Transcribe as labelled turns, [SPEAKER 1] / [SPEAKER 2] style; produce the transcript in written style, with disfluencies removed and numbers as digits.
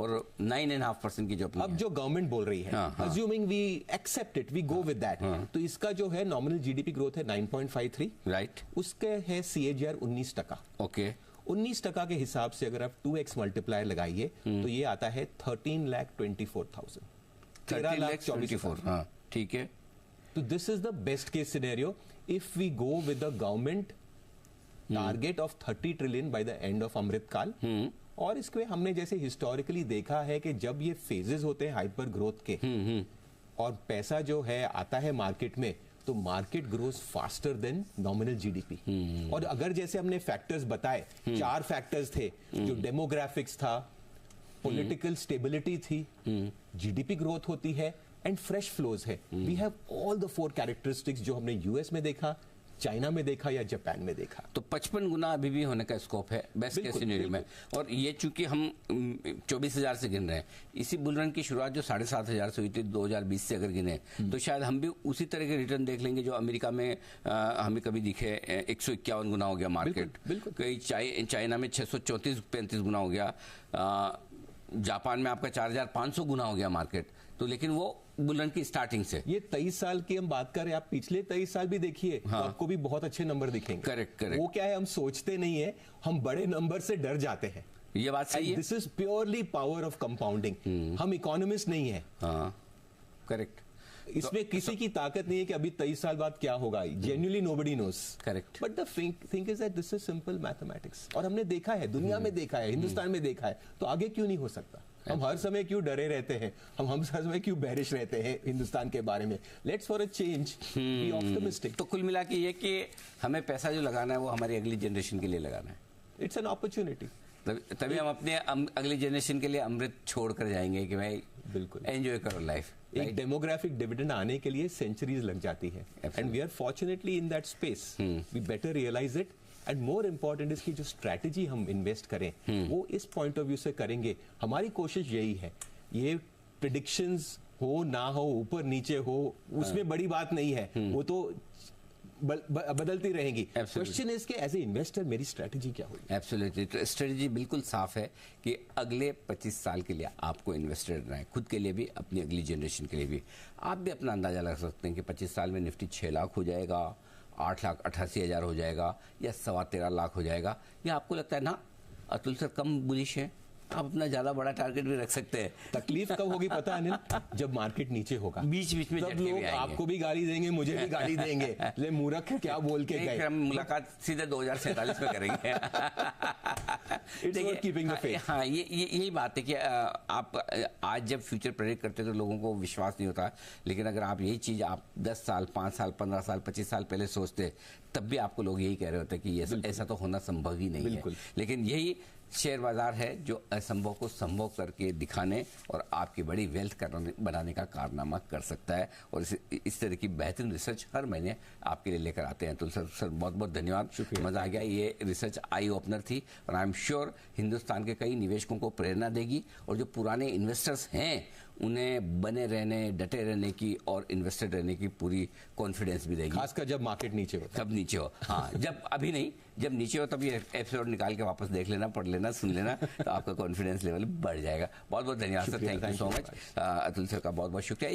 [SPEAKER 1] और 9.5% की जो अपनी
[SPEAKER 2] अब जो गवर्नमेंट बोल रही है, assuming we accept it, we go with that, तो इसका जो है नॉमिनल जीडीपी ग्रोथ है 9.53,
[SPEAKER 1] राइट,
[SPEAKER 2] उसके है CAGR 19%।
[SPEAKER 1] ओके,
[SPEAKER 2] 19% के हिसाब से अगर आप 2x मल्टीप्लायर लगाइए तो ये आता है 13,24,000, 13,24,000।
[SPEAKER 1] हाँ ठीक है।
[SPEAKER 2] तो this is the best case scenario if we go with the government target of 30 trillion by the end of Amritkaal. और इसके हमने जैसे हिस्टोरिकली देखा है कि जब ये फेजेस होते हैं हाइपर ग्रोथ के और पैसा जो है आता है मार्केट में, तो market grows faster than nominal GDP. और अगर जैसे हमने फैक्टर्स बताए, 4 फैक्टर्स थे, जो डेमोग्राफिक्स था, पॉलिटिकल स्टेबिलिटी थी, जीडीपी ग्रोथ होती है एंड फ्रेश फ्लोज है। We have all the 4 characteristics जो हमने यूएस में देखा, चाइना में देखा या जापान में देखा।
[SPEAKER 1] तो 55 गुना अभी भी होने का स्कोप है बेस्ट केस सिनेरियो में। और ये चूंकि हम 24,000 से गिन रहे हैं, इसी बुल रन की शुरुआत जो 7,500 से हुई थी 2020 से अगर गिने, तो शायद हम भी उसी तरह के रिटर्न देख लेंगे जो अमेरिका में हमें कभी दिखे। 151 गुना हो गया मार्केट, कई चाइना में 634-35 गुना हो गया, जापान में आपका 4,500 गुना हो गया मार्केट। तो लेकिन वो बुलन की स्टार्टिंग से, ये
[SPEAKER 2] 23 साल की हम बात करें, आप पिछले 23 साल भी देखिए, तो आपको भी बहुत अच्छे नंबर दिखेंगे।
[SPEAKER 1] करेक्ट।
[SPEAKER 2] वो क्या है, हम सोचते नहीं है, हम बड़े नंबर से डर जाते हैं।
[SPEAKER 1] ये बात सही है।
[SPEAKER 2] This is purely power of compounding. हम इकोनॉमिस्ट नहीं है।
[SPEAKER 1] करेक्ट।
[SPEAKER 2] इसमें किसी की ताकत नहीं है कि अभी 23 साल बाद क्या होगा। Genuinely nobody nose.
[SPEAKER 1] Correct.
[SPEAKER 2] But the thing is that this is simple mathematics. और हमने देखा है, दुनिया में देखा है, हिंदुस्तान में देखा है, तो आगे क्यों नहीं हो सकता? हम हर समय क्यों डरे रहते हैं? हम हर समय क्यों बेरिश रहते हैं हिंदुस्तान के बारे में? Let's for a change be optimistic.
[SPEAKER 1] तो कुल मिला के ये कि हमें पैसा जो लगाना है वो हमारी अगली जनरेशन के लिए लगाना है।
[SPEAKER 2] It's an opportunity.
[SPEAKER 1] तभी हम अपने अगली जनरेशन के लिए अमृत छोड़ कर जाएंगे कि भाई
[SPEAKER 2] बिल्कुल
[SPEAKER 1] एंजॉय करो लाइफ।
[SPEAKER 2] एक डेमोग्राफिक डिविडेंड आने के लिए सेंचुरीज लग जाती है, and we are fortunately in that space. We better realise it, and more important इसकी जो स्ट्रैटेजी हम इन्वेस्ट करें वो इस पॉइंट ऑफ व्यू से करेंगे। हमारी कोशिश यही है, ये प्रिडिक्शंस हो ना हो, ऊपर नीचे हो, उसमें बड़ी बात नहीं है, वो तो बदलती रहेंगी। क्वेश्चन इज कि एज ए इन्वेस्टर मेरी स्ट्रेटजी क्या होगी?
[SPEAKER 1] एब्सोल्युटली। तो स्ट्रेटजी बिल्कुल साफ है कि अगले 25 साल के लिए आपको इन्वेस्टर रहना है, खुद के लिए भी, अपनी अगली जनरेशन के लिए भी। आप भी अपना अंदाजा लगा सकते हैं कि 25 साल में निफ्टी 6 लाख हो जाएगा, 8,88,000 हो जाएगा, या 13.25 लाख हो जाएगा। या आपको लगता है ना अतुल सर कम बुलिश है, आप अपना ज्यादा बड़ा टारगेट भी रख सकते हैं।
[SPEAKER 2] तकलीफ कब होगी पता है अनिल? जब मार्केट नीचे होगा,
[SPEAKER 1] बीच बीच में
[SPEAKER 2] तब लोग आपको भी गाली देंगे, मुझे भी गाली देंगे, ले मूर्ख क्या बोल के गए।
[SPEAKER 1] हम मुलाकात सीधे 2047 में करेंगे। हाँ, यही बात है कि आप आज जब फ्यूचर प्रेडिक्ट करते तो लोगों को विश्वास नहीं होता, लेकिन अगर आप यही चीज आप 10 साल, 5 साल, 15 साल, 25 साल पहले सोचते, तब भी आपको लोग यही कह रहे होते कि ऐसा तो होना संभव ही नहीं है। लेकिन यही शेयर बाजार है जो असंभव को संभव करके दिखाने और आपकी बड़ी वेल्थ बनाने का कारनामा कर सकता है। और इस तरह की बेहतरीन रिसर्च हर महीने आपके लिए लेकर आते हैं। तो सर बहुत बहुत धन्यवाद, मजा आ गया। ये रिसर्च आई ओपनर थी और आई एम श्योर हिंदुस्तान के कई निवेशकों को प्रेरणा देगी, और जो पुराने इन्वेस्टर्स हैं उन्हें बने रहने, डटे रहने की और इन्वेस्टेड रहने की पूरी कॉन्फिडेंस भी देगी,
[SPEAKER 2] खासकर जब मार्केट नीचे हो।
[SPEAKER 1] तब नीचे हो, हाँ, जब अभी नहीं, जब नीचे हो तब ये एपिसोड निकाल के वापस देख लेना, पढ़ लेना, सुन लेना, तो आपका कॉन्फिडेंस लेवल बढ़ जाएगा। बहुत बहुत धन्यवाद sir, thank you so much. Atul sir का बहुत बहुत शुक्रिया।